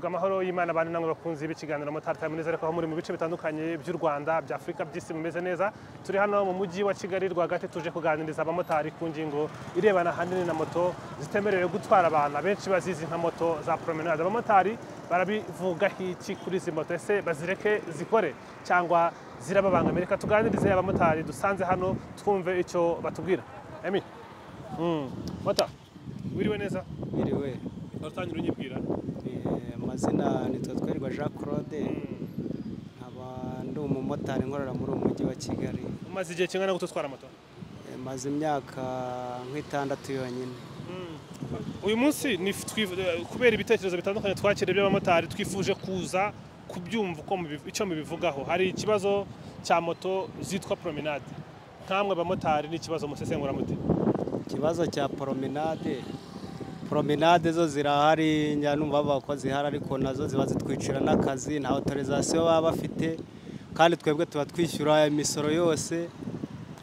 yego amahoro y'Imana abantu namwe bakunzi b'ikiganiro Motari Time neza ariko aho muri mu bice bitandukanye by'u Rwanda bya Afrika by'isi mumeze neza turi hano mu mujyi wa Kigali rwagati tuje kuganiriza abamotari ku ngingo irebana hanini na moto zitemerewe gutwara abantu benshi bazizi nka moto za promenade abamotari barabivuga iki kuri izi moto ese bazireke zikore cyangwa zirababangamira reka tuganirize abamotari dusanze hano twumve icyo batubwira Emi Mota wiriwe neza wiriwe utangira unyibwira amazina nitwa Twerwa Jean Claude nkaba ndi umumotari nkorera muri umujyi wa Kigali umaze igihe kingana gutwara moto maze imyaka nk'itandatu yonyine uyu munsi ni kubera ibitekerezo bitandukanye twakiriye by'abamotari twifuje kuza kubyumva uko icyo mubivugaho hari ikibazo cya moto zitwa promenade nkamwe abamotari n'ikibazo musesengura muti ikibazo cya promenade zo zirahari nyanumva bavuga ko zihari ariko nazo ziba zitwicira n'akazi nta autorisation baba bafite kandi twebwe tuba twishyura imisoro yose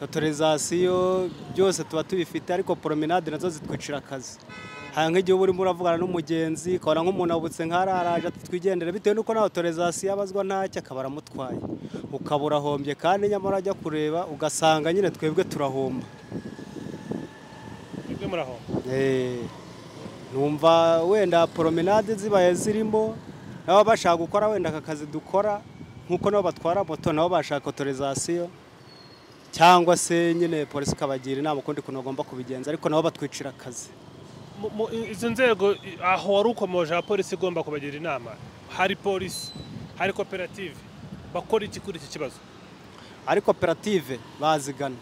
autorisation byose tuba tubifite ariko promenade nazo zitwicira akazi nk'igihe uba urimo uravugana n'umugenzi ukabona nk'umuntu abutse nk'araraje ati twigendere bitewe n'uko nta autorisation abazwa ntacyo akaba aramutwaye ukaba urahombye kandi nyamara ajya kureba ugasanga nyine twebwe turahomba numva wenda promenade zibaye zirimo nabo bashaka gukora wenda aka kazi dukora nk'uko nabo batwara moto nabo bashaka autorisation cyangwa se nyine polisi kabagira inama ukundi kuntu bagomba kubigenza ariko nabo batwicira akazi izo nzego aho wari ukomoje polisi igomba kubagira inama hari polisi hari koperative bakora iki kuri iki kibazo ari koperative bazigana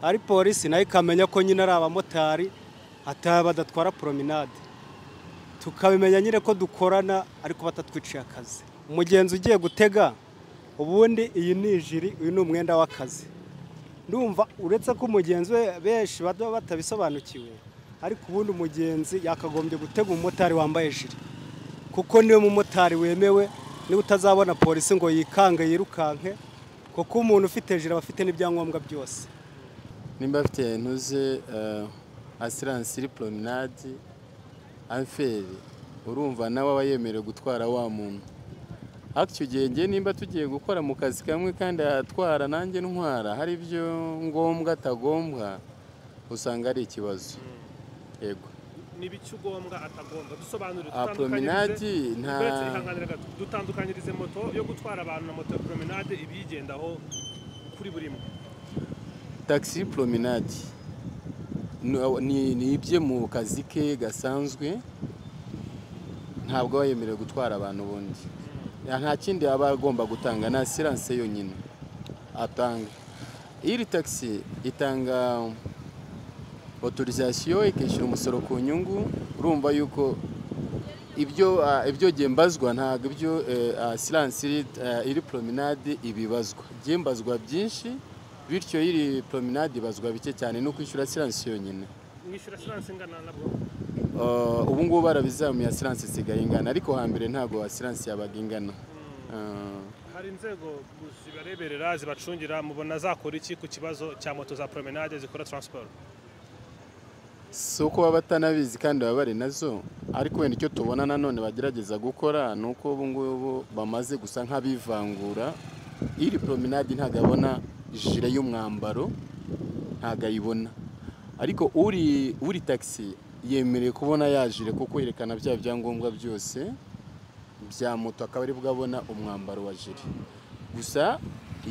ari polisi nayo ikamenya ko nyine ari abamotari badatwara promenade tukabimenya nyine ko dukorana ariko batatwiciye akazi umugenzi ugiye gutega ubundi iyi ni ijiri uyu ni umwenda w'akazi ndumva uretse ko umugenzi we benshi baba batabisobanukiwe ariko ubundi umugenzi yakagombye gutega umumotari wambaye ijiri kuko niwe mumotari wemewe niba utazabona polisi ngo yikange yirukanke kuko umuntu ufite ijiri aba afite n'ibyangombwa byose nimba afite ntuze assurance iri promenade aferi urumva nawe aba yemerewe gutwara wa muntu icyo gihe ngiye nimba tugiye gukora mu kazi kamwe kandi atwara nanjye ntwara hari ibyo ngombwa atagombwa usanga ari ikibazo yego n'ibiki ugombwa atagomba dusobanurire promenade dutandukanyirize moto yo gutwara abantu na moto ya promenade ibigendaho kuri buri mwe taxi promenade ni ibye mu kazi ke gasanzwe ntabwo aba yemerewe gutwara abantu bundi nta kindi aba agomba gutanga na assurance yonyine atanga iri taxi itanga autorisation ikishyura umusoro ku nyungu urumva yuko ibyo gembazwa ntabwo ibyo assurance iri promenade ibibazwa gembazwa byinshi bityo iri promenade ibazwa bike cyane no kwishyura assurance yonyine mwishyura assurance ingana nabwo ubu ngubu barabizamuye assurance isigaye ingana ariko hambere ntabwo assurance yabaga ingana hari inzego zibareberera zibacungira mubona zakora iki ku kibazo cya moto za promenade zikora transport so ko baba batanabizi kandi baba bari nazo ariko wenda icyo tubona nanone bagerageza gukora ni uko ubu ngubu bamaze gusa nk'abivangura iri promenade ntabwo abona jire y'umwambaro ntabwo ayibona ariko uri taxi yemereye kubona yajire kuko yerekana bya byangombwa byose bya moto akaba ari bwabona umwambaro wa jire gusa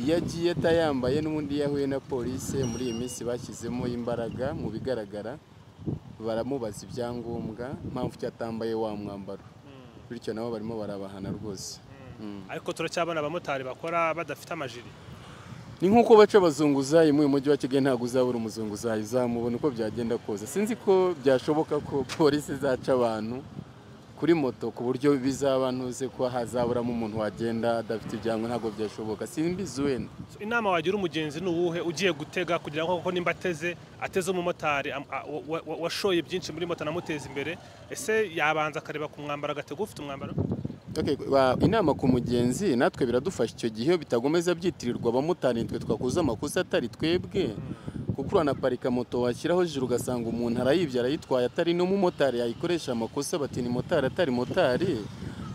iyo agiye atayambaye n'ubundi yahuye na polisi muri iyi minsi bashyizemo imbaraga mu bigaragara baramubaza ibyangombwa mpamvu cyatambaye wa mwambaro bityo nabo barimo barabahana rwose ariko turacyabona abamotari bakora badafite amajiri ni nkuko baca abazunguzayi mu mujyi wa Kigali ntabwo uzabura umuzunguzayi uzamubona uko byagenda koza sinzi ko byashoboka ko polisi zaca abantu kuri moto ku buryo bizaba ntuze ko hazaburamo umuntu wagenda adafite ibyangombwa ntabwo byashoboka simbizi wenda inama wagira umugenzi n'uwuhe ugiye gutega kugira ngo koko nimba ateze umumotari washoye byinshi muri moto namuteza imbere ese yabanza akareba ku mwambaro agatega ufite umwambaro inama ku mugenzi natwe biradufasha icyo gihe bitagomeza byitirirwa abamotari twe twakoze amakosa atari twebwe kuko uranaparika moto washyiraho jiro ugasanga umuntu arayibye arayitwaye atari n'umumotari yayikoresha amakosa bati ni motari atari motari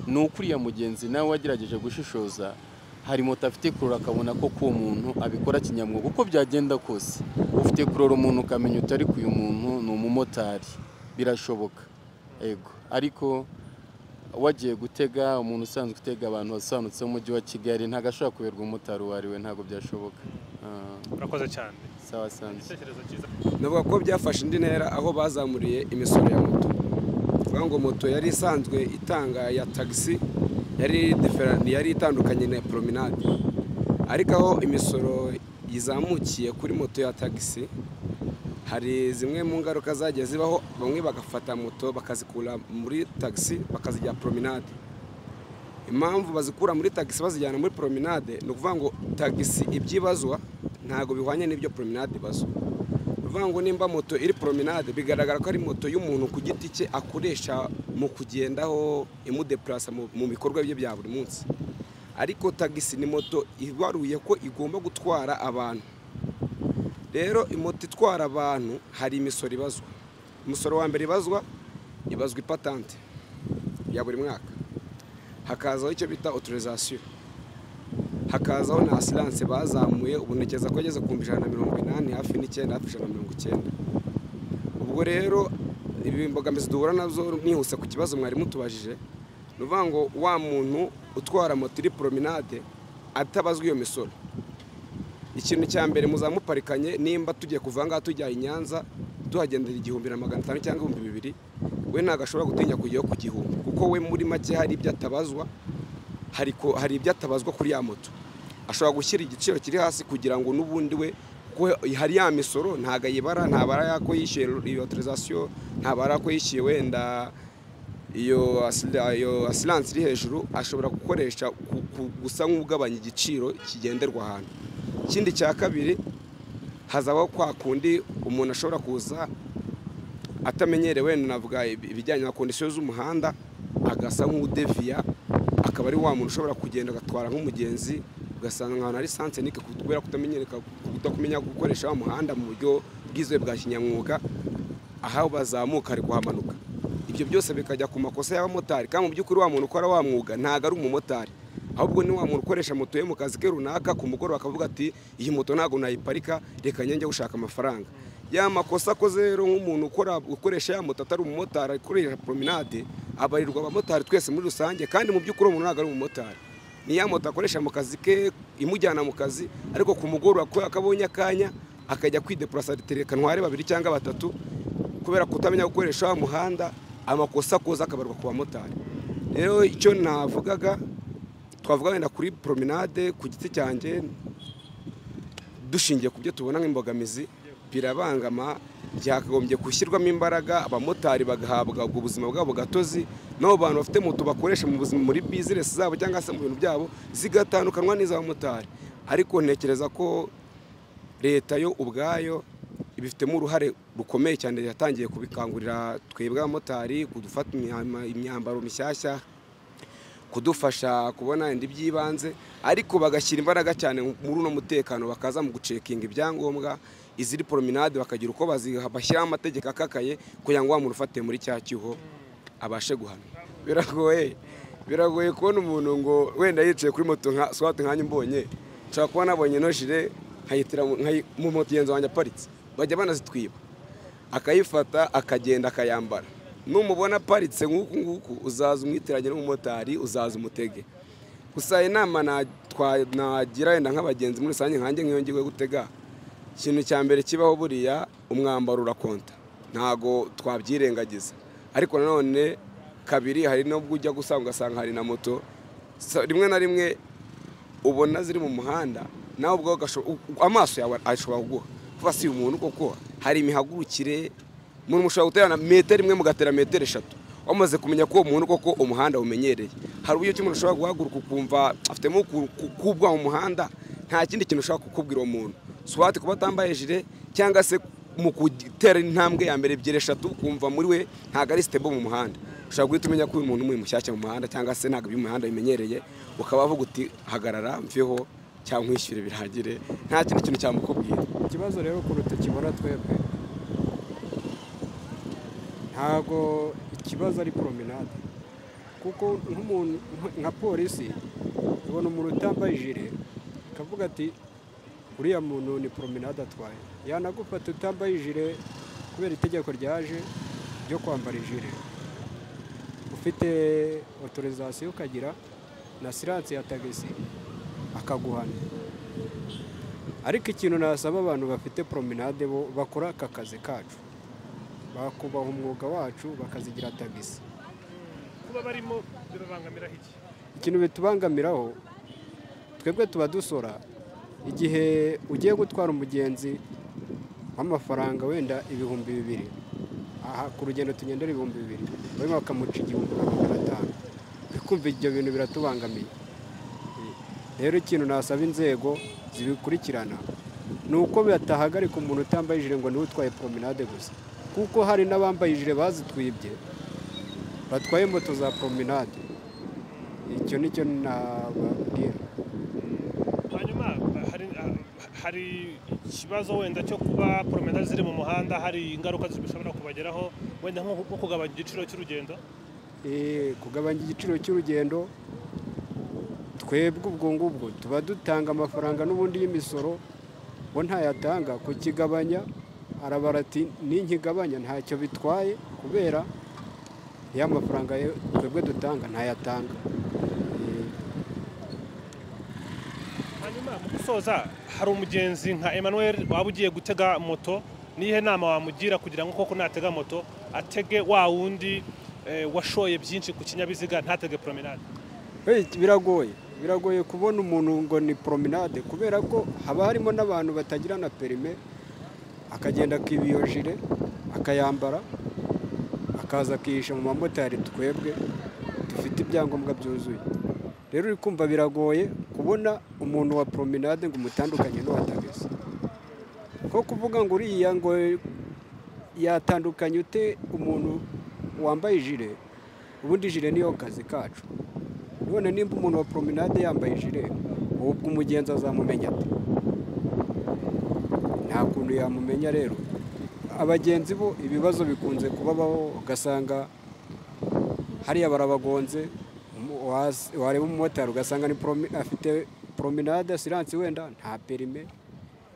ni ukuriya mugenzi nawe wagerageje gushishoza hari moto afite kurora akabona ko uwo muntu abikora kinyamwuga uko byagenda kose ufite kurora umuntu ukamenya utari ku uyu muntu ni umumotari birashoboka yego ariko wagiye gutega umuntu usanzwe utega abantu basobanutse mu mujyi wa Kigali ntago ashobora kuberwa umumotari wariwe ntago byashoboka. Urakoze cyane. Sawa sanze. Navuga ko byafashe indi ntera aho bazamuriye imisoro ya moto. Kuvuga ngo moto yari isanzwe itanga ya taxi yari itandukanye na promenade, ariko aho imisoro yizamukiye kuri moto ya taxi hari zimwe mu ngaruka zagiye zibaho. Bamwe bagafata moto bakazikura muri taxi bakazijya promenade. Impamvu bazikura muri taxi bazijyana muri promenade ni ukuvuga ngo taxi ibyibazwa ntago bihwanye n'ibyo promenade bazo. Uvuga ngo nimba moto iri promenade bigaragara ko ari moto y'umuntu ku giti cye akoresha mu kugendaho imudeplace mu bikorwa bye bya buri munsi, ariko taxi ni moto ibaruye ko igomba gutwara abantu. Rero imoto itwara abantu hari imisoro ibazwa. Umusoro wa mbere ibazwa ipatante ya buri mwaka, hakazaho icyo bita autorisation, hakazaho na assurance bazamuye ubunekeza ko ageze ku 180 hafi n'9 hafi 190. Ubwo rero imbogamizi duhura nazo nihuse ku kibazo mwari mutubajije nuvuga ngo wa muntu utwara moto iri promenade atabazwa iyo misoro. Ikintu cya mbere muzamuparikanye nimba tugiye kuvanga tujya i Nyanza tuhagendera 1500 cyangwa 2000, we ntago ashobora gutinya kujyayo ku gihumbi kuko we muri make hari ibyo atabazwa, hari ibyo atabazwa kuri ya moto. Ashobora gushyira igiciro kiri hasi kugira ngo n'ubundi we ko hari ya misoro ntago yibara, ntabara yako yishyuye iyo autorisation, ntabara ko yishyuye wenda iyo assurance iri hejuru, ashobora gukoresha gusa nk'ugabanya igiciro kigenderwa ahantu. Ikindi cya kabiri hazabaho kwa kundi umuntu ashobora kuza atamenyerewe, navuga ibijyanye na conditions z'umuhanda, agasa nk'udeviya, akaba ari wa muntu ushobora kugenda agatwara nk'umugenzi ugasanga nk'ahantu hari sanse nike kubera kutamenya gukoresha wa muhanda mu buryo bwizwe bwa kinyamwuga, aho bazamuka ari kuhamanuka. Ibyo byose bikajya ku makosa y'abamotari, kandi mu by'ukuri wa muntu ukora wa mwuga ntago ari umumotari, ahubwo ni wa muntu ukoresha moto ye mu kazi ke runaka, ku mugoroba akavuga ati iyi moto ntago nayiparika reka njye gushaka amafaranga. Ya makosa akoze rero nk'umuntu ukoresha ya moto atari umumotari akoresha promenade, abarirwa abamotari twese muri rusange, kandi mu by'ukuri umuntu ntago ari umumotari. Ni ya moto akoresha mu kazi ke imujyana mu kazi, ariko ku mugoroba ko akabonye akanya akajya kwideplacer ritereka ntware 2 cyangwa 3 kubera kutamenya gukoresha wa muhanda, amakosa akoze akabarwa ku bamotari. Rero icyo navugaga twavuga wenda kuri promenade ku giti cyanjye dushingiye ku byo tubona nk'imbogamizi birabangama, byakagombye gushyirwamo imbaraga, abamotari bagahabwa ubwo buzima bwabo gatozi, nabo bantu bafite moto bakoresha mu buzima muri business zabo cyangwa se mu bintu byabo zigatandukanwa n'iz'abamotari. Ariko ntekereza ko leta yo ubwayo ibifitemo uruhare rukomeye cyane, yatangiye kubikangurira twebwe abamotari kudufata imyambaro mishyashya, kudufasha kubona indi by'ibanze, ariko bagashyira imbaraga cyane muri uno mutekano, bakaza mu gucekinga ibyangombwa iziri promenade, bakagira uko bashyiraho amategeko akakaye kugira ngo wa muntu ufate muri cya cyuho abashe guhana. Biragoye kubona umuntu ngo wenda yicaye kuri moto nka swate nkanye mbonye, nshaka kuba nabonye no jire nkayitira mu moto yenzo wanjye aparitse, bajya banazitwiba, akayifata akagenda akayambara. Numubona aparitse nguku uzaza umwitiranye n'umumotari, uzaza umutege. Gusa inama nagira wenda nk'abagenzi muri rusange nkanjye nkiyongiwe gutega, ikintu cya mbere kibaho buriya umwambaro urakonta, ntago twabyirengagiza. Ariko nanone kabiri hari nubwo ujya gusanga ugasanga hari na moto rimwe na rimwe ubona ziri mu muhanda, nawe ubwo amaso yawe ashobora kuguha kuva si umuntu koko hari imihagurukire, umuntu mushobora guterana metero imwe mugatera metero 3 wamaze kumenya ko umuntu koko umuhanda umenyereye. Hari uburyo cy'umuntu ushobora guhaguruka ukumva afitemo kubwa mu muhanda, nta kindi kintu ushaka kukubwira umuntu, swati kuba atambaye jire cyangwa se mu gutera intambwe ya mbere 2-3 kumva muri we ntago ari stable mu muhanda. Ushobora guhita umenya ko uyu muntu muri mushyashya mu muhanda cyangwa se ntago by'umuhanda bimenyereye, ukaba avuga uti hagarara mveho cyangwa nkwishyure biragire, nta kindi kintu cyamukubwira. Ikibazo rero kuruta kibona twebwe ntago ikibazo ari promenade, kuko nk'umuntu nka polisi ubona umuntu utambaye ijire akavuga ati uriya muntu ni promenade atwaye, yanagufata utambaye ijire kubera itegeko ryaje ryo kwambara ijire, ufite autorisation ukagira na siranse ya tagisi akaguhana. Ariko ikintu nasaba abantu bafite promenade bo bakora aka kazi kacu bakubaha umwuga wacu bakazigira tagisi. Kuba barimo bibabangamiraho iki? Ikintu bitubangamiraho twebwe tuba dusora igihe ugiye gutwara umugenzi w'amafaranga wenda 2,000, aha ku rugendo tugendera 2,000, barimo bakamuca 1,500, bikumva ibyo bintu biratubangamiye. Rero ikintu nasaba inzego zibikurikirana ni uko batahagarika umuntu utambaye ijire ngo niwe utwaye promenade gusa, kuko hari n'abambaye ijire bazitwibye batwaye moto za promenade. Icyo nicyo nababwira. Hanyuma hari ikibazo wenda cyo kuba promenade ziri mu muhanda hari ingaruka zishobora kubageraho, wenda nko kugabanya igiciro cy'urugendo. Kugabanya igiciro cy'urugendo, twebwe ubwo ngubwo tuba dutanga amafaranga n'ubundi y'imisoro, bo ntayatanga. Kukigabanya arabara ati ninkigabanya ntacyo bitwaye kubera ya mafaranga twebwe dutanga ntayatanga. Hanyuma mu gusoza, hari umugenzi nka Emmanuel waba ugiye gutega moto, nihe nama wamugira kugira ngo koko natega moto atege wa wundi washoye byinshi ku kinyabiziga ntatege promenade? Biragoye kubona umuntu ngo ni promenade kubera ko haba harimo n'abantu batagira na perime, akagenda akibiyojire akayambara akaza akihisha mu mamotari twebwe dufite ibyangombwa byuzuye. Rero uri kumva biragoye kubona umuntu wa promenade ngo umutandukanye n'uwa tagisi, ko kuvuga ngo uriya ngo yatandukanye ute umuntu wambaye ijire, ubundi ijire niyo kazi kacu. None nimba umuntu wa promenade yambaye ijire, ubwo umugenzi azamumenya ate? Nta kuntu yamumenya. Rero abagenzi bo ibibazo bikunze kubabaho, ugasanga hariya barabagonze, wareba umumotari ugasanga afite promenade asiranse wenda nta perime.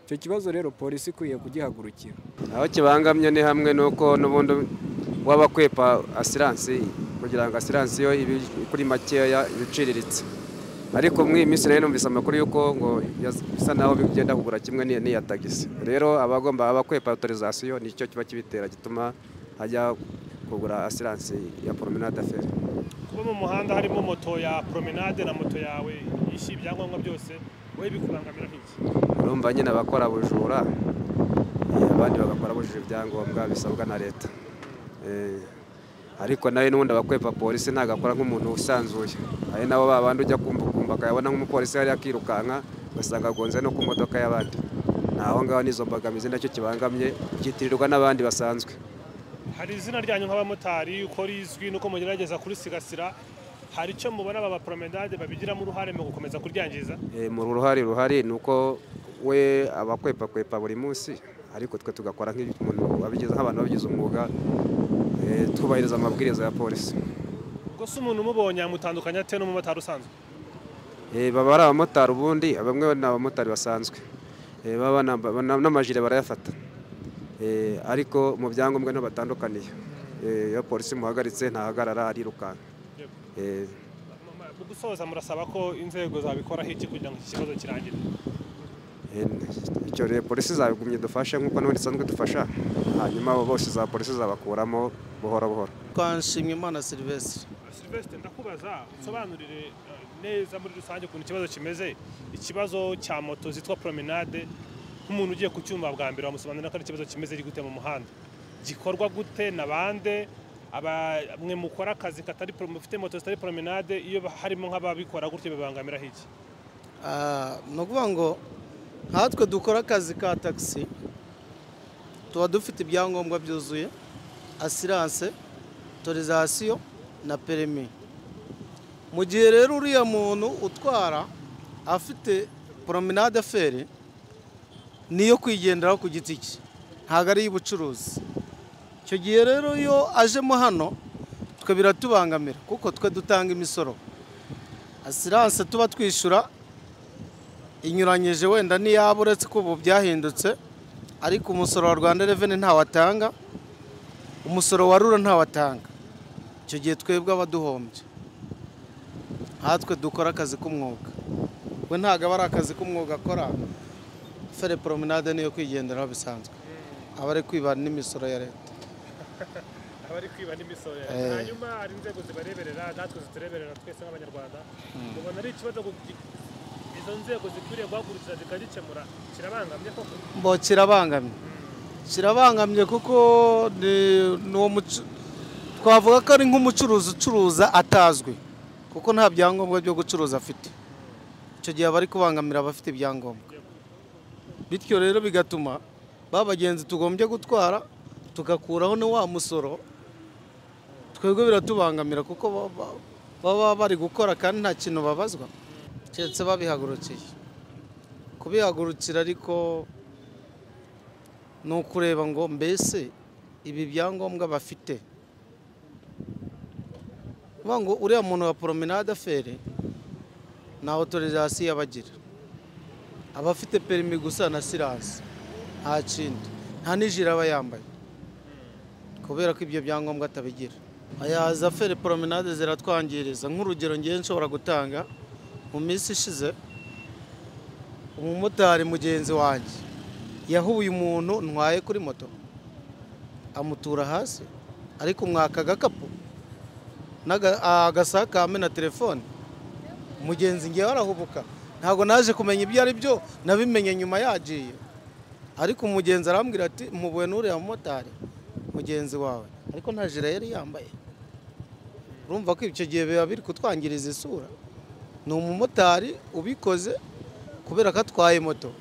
Icyo kibazo rero polisi ikwiye kugihagurukira. Aho kibangamye ni hamwe nuko n'ubundi wabakwepa asiranse kugira ngo asiranse yo kuri makeya ibiciriritse, ariko muri iyi minsi rero numvise amakuru yuko ngo bisa naho bigenda kugura kimwe n'iya tagisi. Rero abagomba abakwepa autorisation nicyo kiba kibitera gituma hajya kugura asiranse ya promenade affaire. Kuba mu muhanda harimo moto ya promenade na moto yawe yishyira ibyangombwa byose, wowe bikubangamira iki? Urumva nyine abakora bujura, abandi bagakora bujuje ibyangombwa bisabwa na leta. Ariko nawe n'ubundi abakwepa polisi ntagakora nk'umuntu usanzuye, ari nabo babandi ujya kumva akayabona nk'umupolisi yari akirukanka ugasanga agonze no ku modoka y'abandi. Naho ngaho nizo mbogamizi nacyo kibangamye, kitirirwa n'abandi basanzwe. Hari izina ryanyu nk'abamotari uko rizwi nuko mugerageza kurisigasira, hari icyo mubona aba promenade babigiramo uruhare mu gukomeza kuryangiza? Mu ruhari nuko we abakwepa buri munsi, ariko twe tugakora nk'umuntu wabigize nk'abantu babigize umwuga, twubahiriza amabwiriza ya polisi. Ubwo se umuntu umubonye amutandukanya ate n'umumotari usanzwe? Baba ari abamotari, ubundi bamwe ni abamotari basanzwe, n'amajire barayafata, ariko mu byangombwa niho batandukaniye. Iyo polisi muhagaritse ntahagarara arirukanka. Mu gusoza murasaba ko inzego zabikoraho iki kugira ngo iki kibazo kirangire? Icyo rero polisi zabigumye dufashe nk'uko n'ubundi isanzwe dufasha, hanyuma abo bose za polisi zabakuramo buhoro buhoro. Twanshimiyimana Sylvestre. Sylvestre, ndakubaza usobanurire neza muri rusange ukuntu ikibazo kimeze, ikibazo cya moto zitwa promenade. Nk'umuntu ugiye kucyumva bwa mbere wamusobanurira ko ari ikibazo kimeze ari gute mu muhanda, gikorwa gute na bande, mwe mukora akazi mufite moto zitari promenade, iyo harimo nk'ababikora gutyo bibangamiraho iki? Ni ukuvuga ngo nkatwe dukora akazi ka taxi tuba dufite ibyangombwa byuzuye, asiranse, autorisation na perimi. Mu gihe rero uriya muntu utwara afite promenade affaire niyo kwigenderaho ku giti cye, ntabwo ari iy'ubucuruzi. Icyo gihe rero iyo ajemo hano twe biratubangamira kuko twe dutanga imisoro asiranse tuba twishyura inyuranyije wenda n'iyaba uretse ko ubu byahindutse ariko umusoro wa Rwanda Revenue ntawatanga umusoro wa RURA ntawatanga icyo gihe twebwe abaduhombye hatwe dukora akazi k'umwuga we ntago aba ari akazi k'umwuga akora fere promenade niyo kwigenderaho bisanzwe aba ari kwiba n'imisoro ya leta abari kwiba n'imisoro ya leta hanyuma hari inzego zibareberera natwe zitureberera twese nk'abanyarwanda ubona ari ikibazo izo nzego zikwiriye guhagurukira zikagikemura kirabangamye koko mbo kirabangamye kuko twavuga ko ari nk'umucuruzi ucuruza atazwi kuko nta byangombwa byo gucuruza afite icyo gihe aba ari kubangamira abafite ibyangombwa bityo rero bigatuma bagenzi tugombye gutwara tugakuraho na wa musoro twebwe biratubangamira kuko baba bari gukora kandi nta kintu babazwa keretse babihagurukiye kubihagurukira ariko ni ukureba ngo mbese ibi byangombwa bafite ngo uriya muntu wa promenade afere na autorisation abagira abafite perimi gusa na silence nta kindi nta n'ijire aba yambaye kubera ko ibyo byangombwa atabigira ayaza afere promenade ziratwangiriza nk'urugero ngiye nshobora gutanga mu minsi ishize umumotari mugenzi wanjye yahuye umuntu ntwaye kuri moto amutura hasi ariko umwaka agakapu agasakame na telefone mugenzi ngiye warahubuka ntabwo naje kumenya ibyo ari byo nabimenye nyuma yagiye ariko umugenzi arambwira ati mubuwe n'uriya mumotari mugenzi wawe ariko nta jire yari yambaye urumva ko icyo gihe biba biri kutwangiriza isura ni umumotari ubikoze kubera ko atwaye moto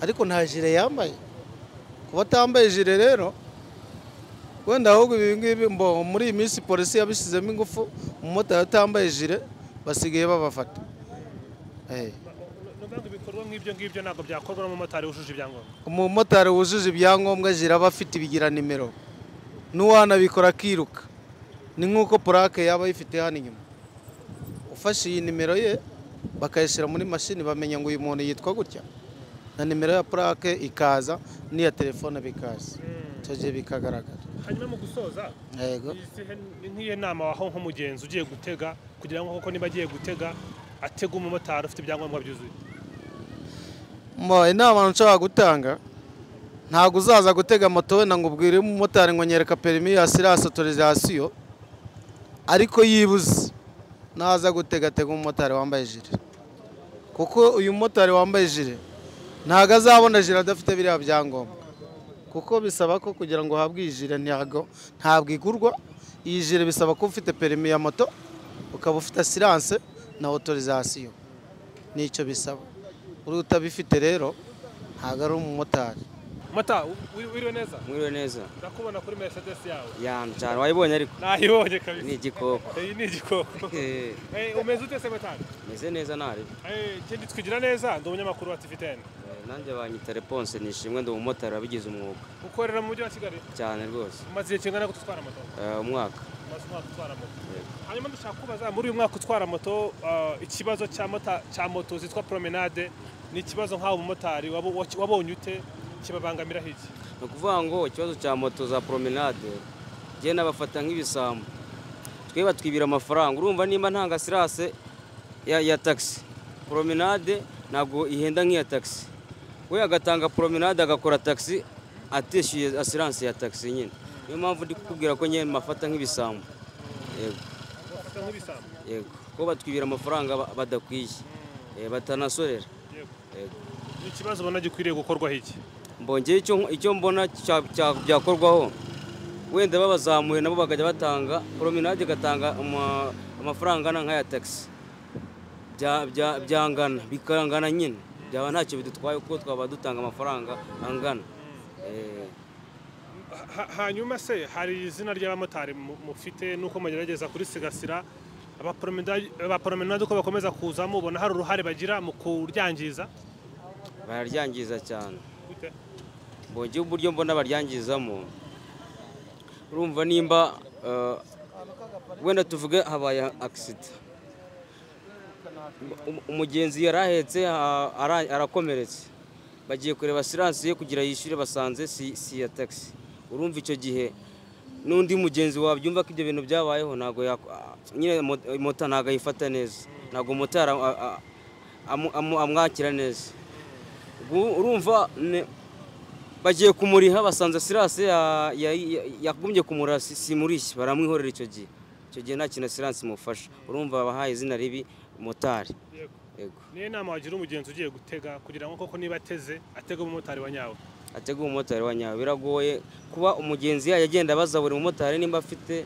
ariko nta jire yambaye kuba atambaye jire rero wenda ahubwo ibi ngibi muri iyi minsi polisi yabishyizemo ingufu umumotari atambaye jire basigaye babafata ibikorwa nk'ibyo ngibyo ntabwo byakorwa n'umumotari wujuje ibyangombwa umumotari wujuje ibyangombwa jire aba afite ibigira nimero n'uwanabikora akiruka ni nk'uko purake yaba ayifite hano inyuma ufashe iyi nimero ye bakayishyira muri mashini bamenya ngo uyu muntu yitwa gutya na nimero ya purake ikaza n'iya telefone bikaza icyo gihe bikagaragara hanyuma mu gusoza nk'iyo nama waho nk'umugenzi ugiye gutega kugira ngo koko niba agiye gutega atega umumotari ufite ibyangombwa byuzuye inama nshobora gutanga ntabwo uzaza gutega moto wenda ngo ubwire umumotari ngo nyereka perimi ya silence autorisation ariko yibuze naza gutega umumotari wambaye jire kuko uyu mumotari wambaye jire ntabwo azabona jire adafite biriya byangombwa kuko bisaba ko kugira ngo uhabwe iyi jire ntabwo igurwa iyi jire bisaba ko ufite perimi ya moto ukaba ufite silence na autorisation nicyo bisaba uri utabifite rero ntabwo ari umumotari mata wiriwe neza mwiriwe neza ndakubona kuri Mercedes yawe yani cyane wayibonye ariko nayibonye kabisa ni igikoko ni igikoko umeze ute se mata meze neza nari kendi twigira neza ndi umunyamakuru wa TV10 nanjye banyita Reponse nishimwe ndi umumotari wabigize umwuga ukorera mu mujyi wa Kigali cyane rwose umaze igihe kingana gute utwara moto umwaka utwara moto hanyuma ndashaka kubaza muri uyu mwaka utwara moto ikibazo cya moto zitwa promenade ni ikibazo nk'aho umumotari wabonye ute kibabangamira hiki no kuvuga ngo ikibazo cya moto za promenade je nabafata nk'ibisambo twe batwibira amafaranga urumva nimba ntanga silence ya taxi promenade ntabwo ihenda nk'iya taxi we agatanga promenade agakora taxi ateshyuye assurance ya taxi nyine niyo mpamvu ndi kukubwira ko nyine mafata nk'ibisambo yego ko batwibira amafaranga badakwiye batanasorera ni ikibazo ubona gikwiriye gukorwa hiki mbongeye icyo mbona byakorwaho wenda babazamuye nabo bakajya batanga promenade gatanga amafaranga angana nk'aya taxi byangana bikangana nyine byaba ntacyo bidutwaye kuko twaba dutanga amafaranga angana hanyuma se hari izina ry'abamotari mufite nuko mugerageza kurisigasira abapromenade uko bakomeza kuzamo ubona hari uruhare bagira mu kuryangiza bararyangiza cyane mbongeye uburyo mbona baryangizamo urumva nimba wenda tuvuge habaye accident, umugenzi yarahetse arakomeretse, bagiye kureba asiranse ye kugira yishyure, basanze si ya taxi. Urumva icyo gihe n'undi mugenzi wabyumva ko ibyo bintu byabayeho, ntabwo nyine moto ntabwo ayifata neza, ntabwo motari amwakira neza. Urumva bagiye kumuriha, basanze asiranse yagombye kumuriha simurishye, baramwihorera. Icyo gihe nta kintu asiranse imufasha. Urumva bahaye izina ribi motari. Yego. Niyo nama wagira umugenzi ugiye gutega kugira ngo koko niba ateze atega umumotari wa nyawe? Atega umumotari wa nyawe. Biragoye kuba umugenzi yagenda abaza buri mumotari nimba afite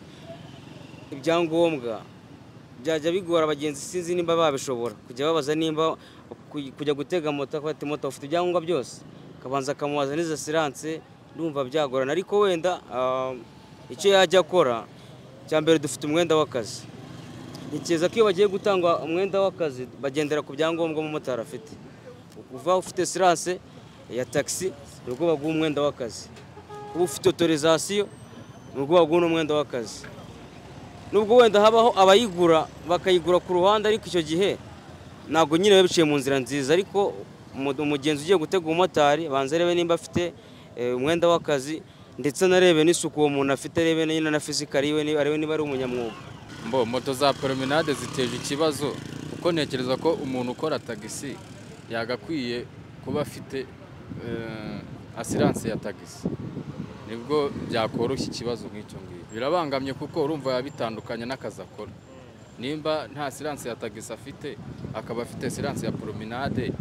ibyangombwa, byajya bigora abagenzi, sinzi nimba babishobora kujya babaza nimba kujya gutega moto, afite moto ufite ibyangombwa byose, akabanza akamubaza n'izo asiranse. Ndumva byagorana, ariko wenda icyo yajya akora cya mbere, dufite umwenda w'akazi. Ntekereza ko iyo bagiye gutanga umwenda w'akazi bagendera ku byangombwa umumotari afite. Uva ufite asiranse ya taxi nubwo baguha umwenda w'akazi, uba ufite autorisation nubwo baguha umwenda w'akazi. Nubwo wenda habaho abayigura bakayigura ku ruhande, ariko icyo gihe ntabwo nyine biciye mu nzira nziza. Ariko umugenzi ugiye gutega umumotari banza arebe nimba afite umwenda w'akazi, ndetse narebe n'isuku uwo muntu afite, arebe nyine na fizikali yiwe, arebe niba ari umunyamwuga. Moto za promenade ziteje ikibazo kuko ntekereza ko umuntu ukora tagisi yagakwiye kuba afite asiranse ya tagisi, nibwo byakoroshya ikibazo nk'icyo ngicyo. Birabangamye kuko urumva yabitandukanye n'akazi akora. Nimba nta asiranse ya tagisi afite akaba afite asiranse ya promenade,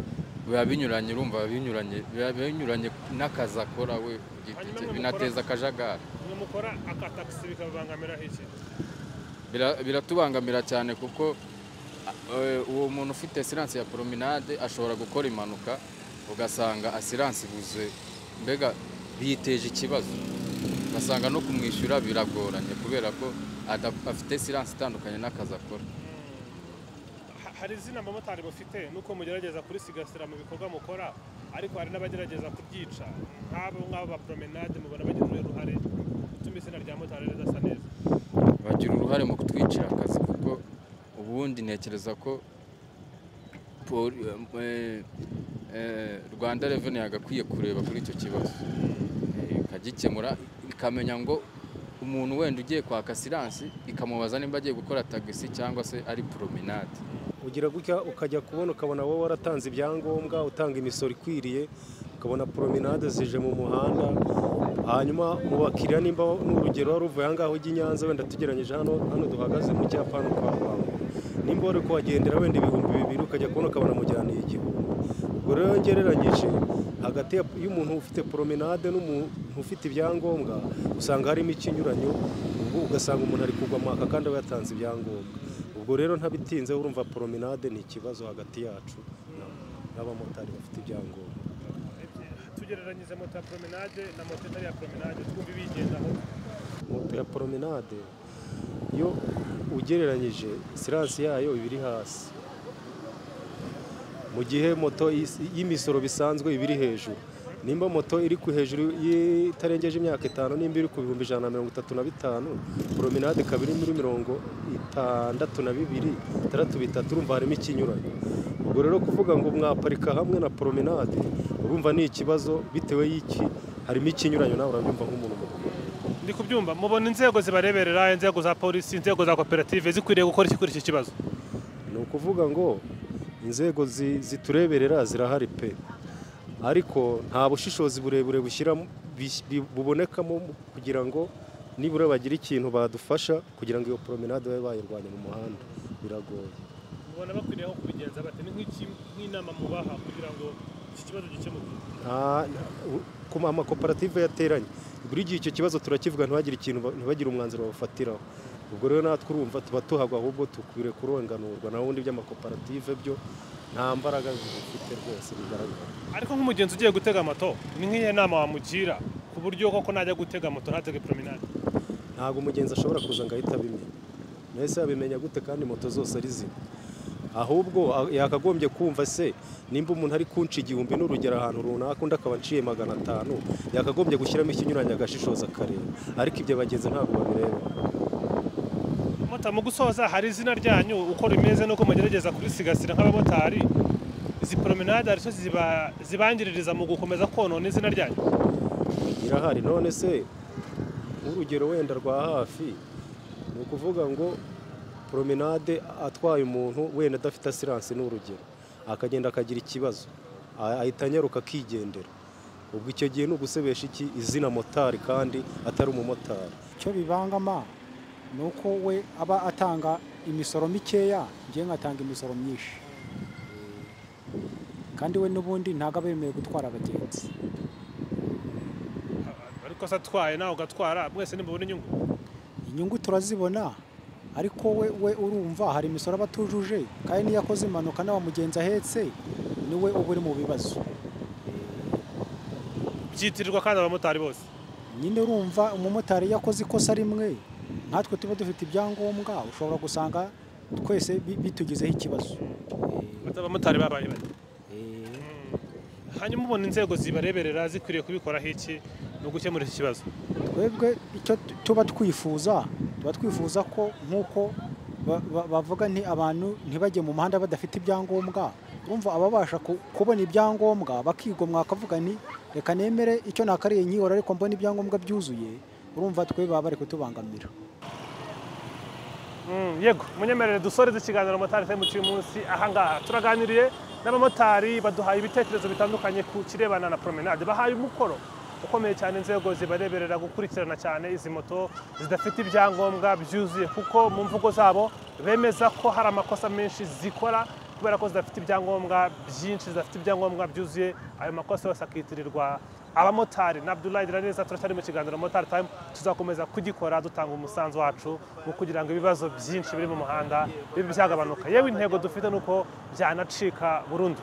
biba binyuranye, urumva binyuranye n'akazi akora we, binateza akajagari. Mukora aka taxi bikabangamira iki? Biratubangamira cyane kuko uwo muntu ufite asiranse ya promenade ashobora gukora impanuka, ugasanga asiranse ibuze, mbega biyiteje ikibazo, ugasanga no kumwishyura biragoranye kubera ko afite asiranse itandukanye n'akazi akora. Hari izina abamotari bafite nuko mugerageza kurisigasira mu bikorwa mukora, ariko hari n'abagerageza kubyica. Nk'abo ba promenade mubona bagira uruhare gutuma izina rya motari ridasa neza? Bagira uruhare mu kutwicira akazi kuko ubundi ntekereza ko Rwanda Revenue yagakwiye kureba kuri icyo kibazo, ikagikemura, ikamenya ngo umuntu wenda ugiye kwaka asiranse ikamubaza nimba agiye gukora tagisi cyangwa se ari promenade. Ugira gutya ukajya kubona, ukabona wowe waratanze ibyangombwa, utanga imisoro ikwiriye, ukabona promenade zije mu muhanda, hanyuma mu bakiriya nimba n'urugero wari uvuye ahangaho ujya i Nyanza, wenda tugeranyije hano duhagaze mu cyapa hano kwa Rwango, nimba wari kuhagendera wenda 2,000 ukajya kubona ukabona mujyaniye 1,000. Ubwo rero ngereranyije hagati y'umuntu ufite promenade n'umuntu ufite ibyangombwa, usanga harimo ikinyuranyo, ubwo ugasanga umuntu ari kugwa mwaka kandi we yatanze ibyangombwa. Ubwo rero ntabitinze, urumva promenade ni ikibazo hagati yacu n'abamotari bafite ibyangombwa. Tugereranyije moto ya promenade na moto itari ya promenade, twumva ibigendaho. Moto ya promenade yo ugereranyije siransi yayo ibiri hasi, mu gihe moto y'imisoro bisanzwe ibiri hejuru. Nimba moto iri ku hejuru itarengeje imyaka 5, nimba iri ku 135, promenade kabiri muri 62, 63, urumva harimo ikinyuranyo. Ubwo rero kuvuga ngo mwaparika hamwe na promenade, urumva ni ikibazo bitewe y'iki, harimo ikinyuranyo, nawe urabyumva nk'umuntu mukuru. Ndi kubyumva. Mubona inzego zibareberera, inzego za polisi, inzego za koperative zikwiriye gukora iki kuri iki kibazo? Ni ukuvuga ngo inzego zitureberera zirahari pe, ariko nta bushishozi burebure bubonekamo kugira ngo nibura bagire ikintu badufasha kugira ngo iyo promenade babe bayirwanya mu muhanda. Biragoye. Mubona bakwiriye aho kubigenza bate? Ni nk'inama mubaha kugira ngo iki kibazo gikemuke? Kuma amakoperative yateranye, buri gihe icyo kibazo turakivuga, ntibagire umwanzuro bafatiraho. Ubwo rero natwe urumva tuba tuhagwa, ahubwo tukwiriye kurenganurwa, naho ubundi by'amakoperative byo nta mbaraga zifite rwose bigaragara. Ariko nk'umugenzi ugiye gutega moto, ni nk'iyo nama wamugira ku buryo koko najya gutega moto ntatege promenade? Ntabwo umugenzi ashobora kuza ngo ahita abimenya. Nese abimenya gute kandi moto zose ari zimwe? Ahubwo yakagombye kumva se nimba umuntu ari kunca 1,000 n'urugero ahantu runaka, undi akaba anciye 500, yakagombye gushyiramo ikinyuranye agashishoza akareba, ariko ibyo abagenzi ntabwo babireba. mu gusoza hari izina ryanyu uko rimeze nuko mugerageza kurisigasira nk'abamotari, izi promenade arizo zibangiririza mu gukomeza konona izina ryanyu? irahari. None se urugero wenda rwa hafi ni ukuvuga ngo promenade atwaye umuntu wenda adafite asiranse n'urugero akagenda akagira ikibazo ahita anyaruka akigendera, ubwo icyo gihe ni ugusebesha iki izina motari kandi atari umumotari. icyo bibangama ni uko we aba atanga imisoro mikeya, ngiye ngatanga imisoro myinshi, kandi we n'ubundi ntabwo aba yemewe gutwara abagenzi. Ariko se atwaye nawe ugatwara, mwese nimubona inyungu turazibona, ariko we urumva hari imisoro aba atujuje, kandi niyo akoze impanuka n'aba mugenzi ahetse niwe uba uri mu bibazo. byitirirwa kandi abamotari bose. Nyine urumva umumotari yakoze ikosa rimwe, natwe tuba dufite ibyangombwa, ushobora gusanga twese bitugizeho ikibazo. Abamotari babaye bati hanyuma ubona inzego zibareberera zikwiriye kubikoraho iki no gukemura iki kibazo? Twebwe icyo tuba twifuza ko nk'uko bavuga nti abantu ntibajye mu muhanda badafite ibyangombwa, urumva ababasha kubona ibyangombwa bakigomwa akavuga nti reka nemere icyo nakariye nkiyora ariko mbona ibyangombwa byuzuye, urumva twe baba bari kutubangamira. Yego, munyemerere dusoreze ikiganiro motari time cy'uyu munsi. Ahangaha turaganiriye n'abamotari baduhaye ibitekerezo bitandukanye ku kirebana na promenade, bahaye umukoro ukomeye cyane inzego zibareberera gukurikirana cyane izi moto zidafite ibyangombwa byuzuye, kuko mu mvugo zabo bemeza ko hari amakosa menshi zikora kubera ko zidafite ibyangombwa byinshi, zidafite ibyangombwa byuzuye. Ayo makosa yose akitirirwa abamotari. na Abdoulaye Diraneza turacyari mu kiganiro Motari Time, tuzakomeza kugikora dutanga umusanzu wacu mu kugira ngo ibibazo byinshi biri mu muhanda bibe byagabanuka, yewe intego dufite nuko byanacika burundu.